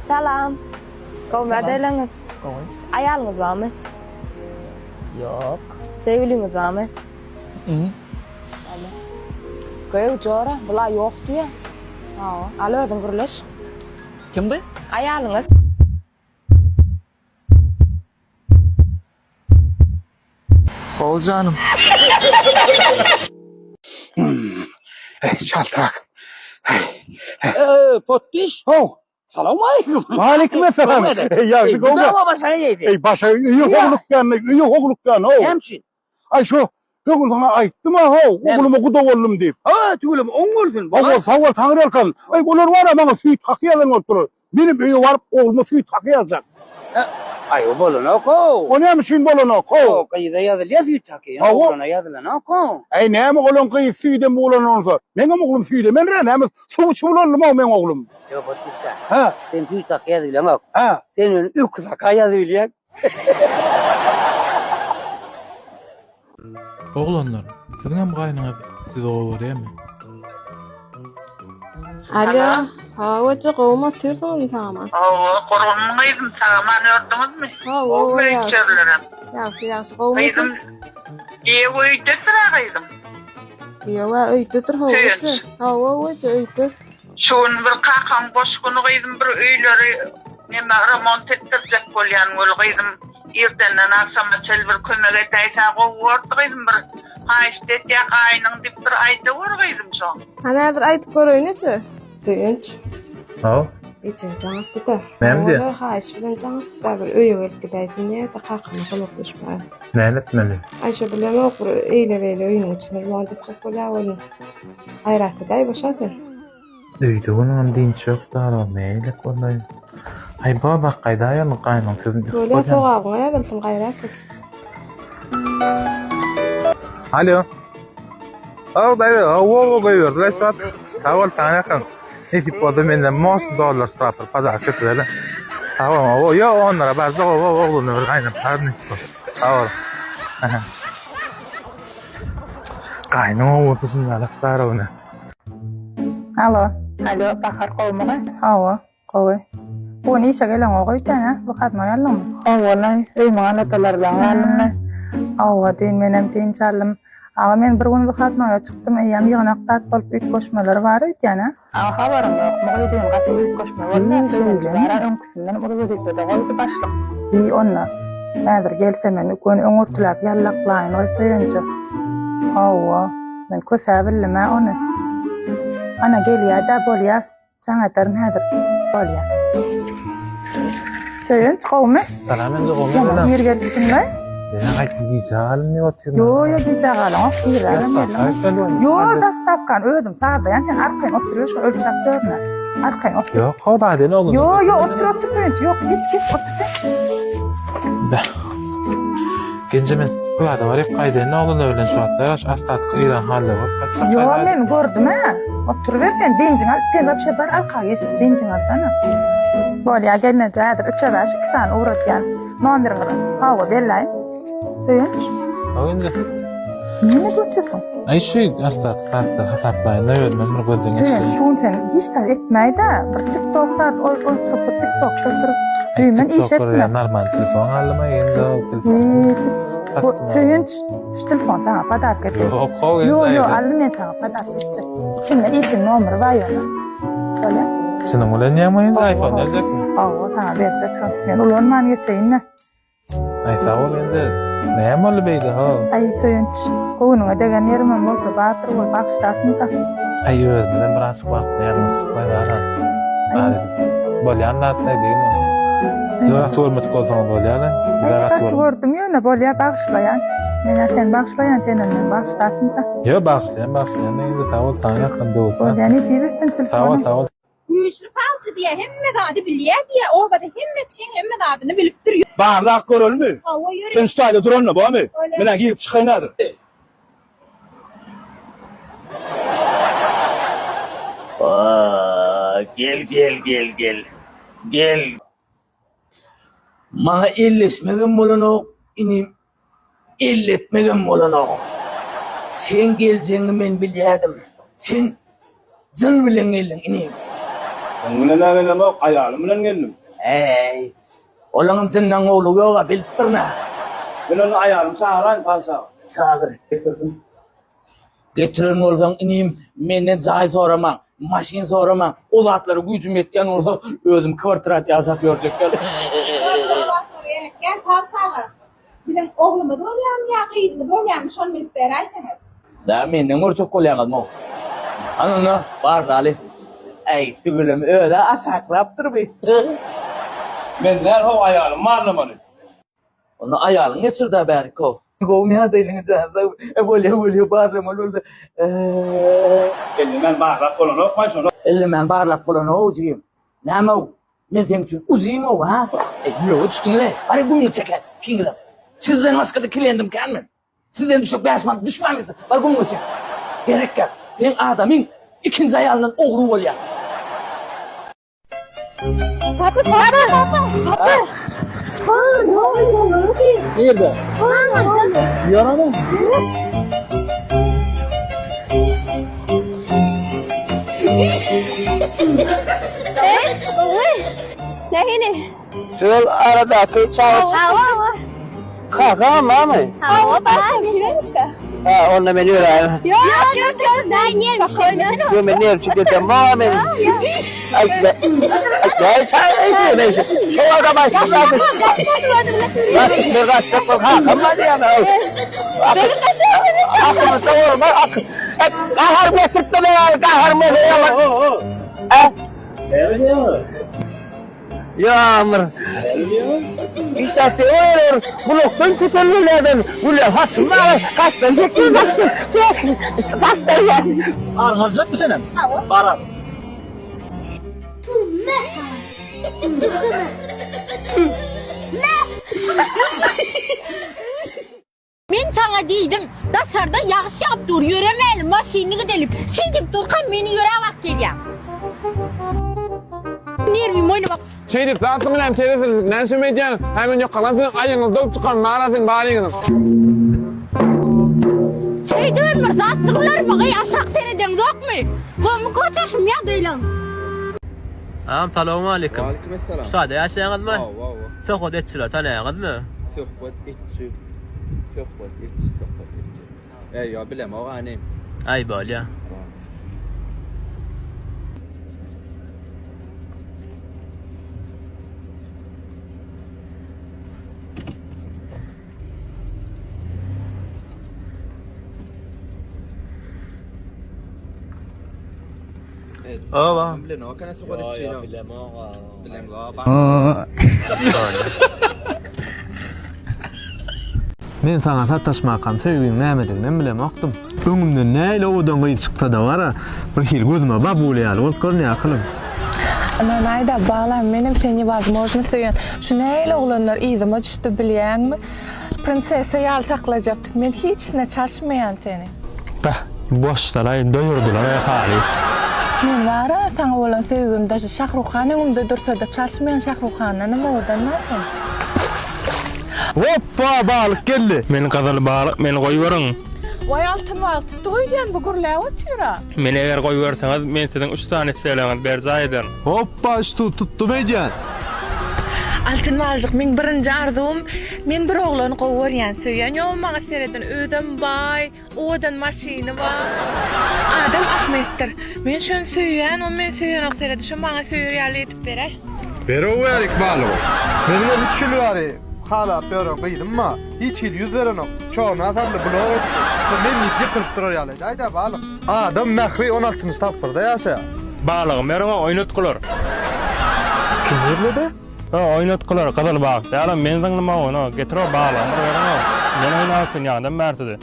Salam. Kovmadaylanız. Oy. Ayalınız var mı? Yok. Sevgiliniz var mı? Hı. Köye uçora, bula yok diye. Alo özün kuruluş. Kimdi? Ayalınız. Ol canım. Şaltırak. Pottiş. Oh, Selamun aleyküm. aleykümselam. Yazık oldu. Bravo başa yedi. Başa iyi oğluktan. Hemşin. Ay şu, oğlum sana ayttım ha, oğlum okudu oğlum deyip. Tügülüm on olsun. Oğlum sağ ol Tanrı Erkan. Ay onlar var ya bana suyu takıyalan oturur. Benim üye varıp oğluma suyu takıyacak. Ay o bolun oku. O ne mişin bolun o? O kayıda yazılı yazıyor takıyor. Ha, o. Oğluna yazılan oku. Ay ne mi oğlum kıyı suyuden bu oğlan olsa. Ben oğlum suyuden. Ben ne mi su uçmularım o ben oğlum. Yo Pottiş sen. Ha, Sen suyu tak yazılan oku. ha. Senin üç tak yazılan. Oğlanlar, sizin hem gaýnaňyz size öwrenmi? Alo, havaca qowma türsün tamam. Korunun kıydım sağman ördünüz mü? O Büyükçörlerim. Yaxşı qowma. Kıydım. İyi uydu sıra kıydım. Ýa-wa öýtüdir havaca. Havaca öýtü. Şun bir kakan boşkunu kıydım bir öyleri neme remont ettirecek bolyan ol kıydım. Ertenden akşama çelbir kömek etaysa qoğurdu kıydım bir. Ha işte ya kaynın dip bir ayda vur kıydım şu. Hanadır aýdyp göröýnçi. Suyunç. Ha? Geçen jaňatdy da. Näme? Ola haýş bilen jaňatdy bir öýe gelip gidaýdy ne da kakany kömekleşme. Näme etmeli? Aýşe bilen ok bir eýle-beýle öýüň içine ýonda çyk bolýar ony. Aýratdy başasyn. Öýde bunun dinç yok da näle kollay. Ay baba gaýda ýalyň gaýnaň sizin. Böyle soğağa bildim gayret. Alo. Dayı, o koyuyor. Restoran. Tavol tane kan. Neyse poda menden $10 stapır pazar kötüler. Tamam o ya onlara bazı oğlunu aynen pardon. Tavol. Aynen o ortasın yalıklar ona. Alo. Alo, Bahar Kolmağa. Hava, koy. Bu ne işe gelen o koy tane? Bu kadar mı yalan? Hava lan, mağana talardan alım. Hava din benim din çalım. Ama men bir gün bu kadar çıktım. Eyyam yığınaktat bolup üç koşmaları var yani. Haberim yok. Muğlu din katı üç koşma var. Ne söyleyeceğim? Önküsünden orada bir de koydu başlık. İyi onlar. Nedir gelse men gün öngürtülap yallaklayın o seyince. Hava, men kösebilme onu. Ana geliyor da bolya. Sana tarın nedir? Bolya. Seyinç kavmi. Salamen zoğum. Yana bir gelsin mi? Ya aytı güzel mi oturuyor? Yo gideceğim. Yo da stavkan ödüm sağda. Yani sen arkayın oturuyor şu ölçek görme. Arkayın otur. Yok o da ne olur? Yo otur Seyinç. Yok git otur. Gencemiz kulada var ya kaydı ne olur öyle şu hatta astatık İran halle var. Yo men gördüm ha. Oturuversen dincin al. Sen bir şey var arkaya geçip dincin al sana. Bolya gelmedi. Hadi 3'e baş 2 saniye uğratyan. Numaranı hava bellayın. Seyinç. Oyuncu. Ne götürsün? Ay şey astatık hataplayın ne öyle memur gördüğün Seyinç şun sen hiç de etmeyi de. Bir TikTok'ta oy TikTok'ta bir düğmen iş etme. Normal telefon alma yende o telefon. Seyinç şu telefon sana padak et. Yo alın sana padak et. İçinde işin numarı var ya. Böyle. Senin ulan yamayın iPhone gelecek mi? Aa sana verecek son. Yani ulanman geçeyim ne? Ay sağ ol benze. Ne yamalı beydi ha? Ay Seyinç. Koğunun ödegen yerime olsa batır ol bakıştasın da. Ay özümden biraz bak ne yarım sıkmayı var ha. Böyle anlat ne değil mi? Zırat olmadık o zaman böyle yani. Ay kaç gördüm ya ne böyle bağışlayan. Mene sen bağışlayan seninle bağıştasın da. Yo bağışlayan neydi sağ ol tane kındı oldu. Yani diyorsun telefonu. Sağ ol. Güçlü falcı diye hemme adı biliyor diye o kadar hemme için hemme adını bilip duruyor. Bağırdak görül mü? Hava yürü. Sen stayda durun mu bu mi? Menen girip çıkayın adır. Gel. Bana elleşmegen bolan o, inim elletmegen bolan o. Sen geleceğini men biliyordum. Sen zın bilen gelin inim. Bunun ne geldim o ayağım bilen geldim. Ey. Olanın senden oğlu yoga bilip durma. Ben onu ayağım sağıran kalsa. Sağır. Getirin oradan ineyim. Menden zay soramam. Maşin soramam. Olatları gücüm etken orada öldüm. Kvartrat yazak görecek gel. Gel parçağı. Bizim oğlumu dolyam ya, kıyızımı dolyam, şon bilip beraysanız. Da menden orçok kolyanız mı? Anını var dali. Ey tügülüm öyle asaklap dur bir. Ben derhal ayağım marlamalı. Onu ayağını geçir de bari kov. Kov ne adayını canlı. Böyle bağırma olurdu. Ben bağırıp kolunu okmayın şunu. Elimen bağırlap bulan o uzayım. Ne mi o? Ben senin için uzayım o ha? Yok üstüne. Bari bunu çeker. Kingdom. Sizden maskada kilendim kendim. Sizden düşük bir asman düşmanınızdı. Bari bunu çek. Gerek yok. Sen adamın ikinci ayağının oğlu ol ya. Nerede? Yarana. Ne hini? Şöyle arada akıl çağır. Hava. Kalkamam mı? Hava ben girelim. Ha, onunla beni öyle. Yok, ben yer bir şey. Yo, ben niye çıkacağım? Mama ben. Ay, çay neyse. Şu adama kalkamam. Nasıl bir kaçacak bak. Ha, kalmadı ya. Benim kaçacağım. Aklımı doğru bak. Kahar mı tıktı be? Kahar mı? Ya amr. İşte olur. Bloktan tutarlardan. Bu lafasın var. Kaçtan çekil kaçtan. Kaçtan ya. Anlayacak mısın sen? Baran. Ben sana dedim, dışarıda yağış yap dur, yürümeyelim, maşinini gidelim. Şimdi Durkan beni yöre bak geliyor. Nervim oyna bak. Şeydik, zaten bilen telefonu ne söylemeyeceğim. Hemen yok kalan ayını dolup çıkan mağarasın bağlıyordum. Şey diyorum mu, zatsınlar mı? Aşak seneden yok mu? Komu koçaşım ya değilim. Selamun aleyküm. Aleykümselam. Usta yaşayanız mı? Wow. Sökot etçiler tanıyanız mı? Sökot etçi. Ya bilem o annem. Ay böyle ya. Bilem o kana sökot etçi. Bilem o bak. Men sana tattaşmakam sevgin nämediginden bilemokdym. Öňümde näle odan gyçykda da bara bir hil gözüme bap bolýar bolup görnýär. Ama näde bağlan benim seni возможностью. Şu näle oglanlar izime düşdi bilýärmi? Prinsesa ýaly taklajak. Men hiç ne çalışmayan seni. Bah, boşlara doýurdular ýa-hali. Men bara sana olan sevgimde Şahruxan öňümde dursa da çalışmayan Şahruxanna nima odanmasan? Hoppa balık geldi. Meni gazaly balyk, meni goýuberin. Vay altın balık tuttu goýdan bu gürläp otyra. Meni eger goýuberseňiz, men sizin 3 tane isleýäňiz berza eder. Hoppa tuttu meýän. Altın balyk men birinji arzum, men bir oglany goýberýän söýýän ýolmaga sereden ödem bay, odan maşyny bar. Adam Ahmetdir. Men şonu söýýän, o men söýýän okserede şu maňa söýýärli etip berer. Berowerik balyk. Benim 3 yıl var. Hala böyle kıydım mı? Hiç yıl 100 veren o. Çoğun adamlı blok. Ben yıkılıp duruyor yani. Hayda balık. Adam mehri 16. tapırda yaşa. Balygym berňe oýnatgylar. Kim nerede? Ha, oýnatgylar gazaly balyk. Ýa-da men diňlemä onu getir o balygym berňe. Men oýnatyn ýa-da mertidi.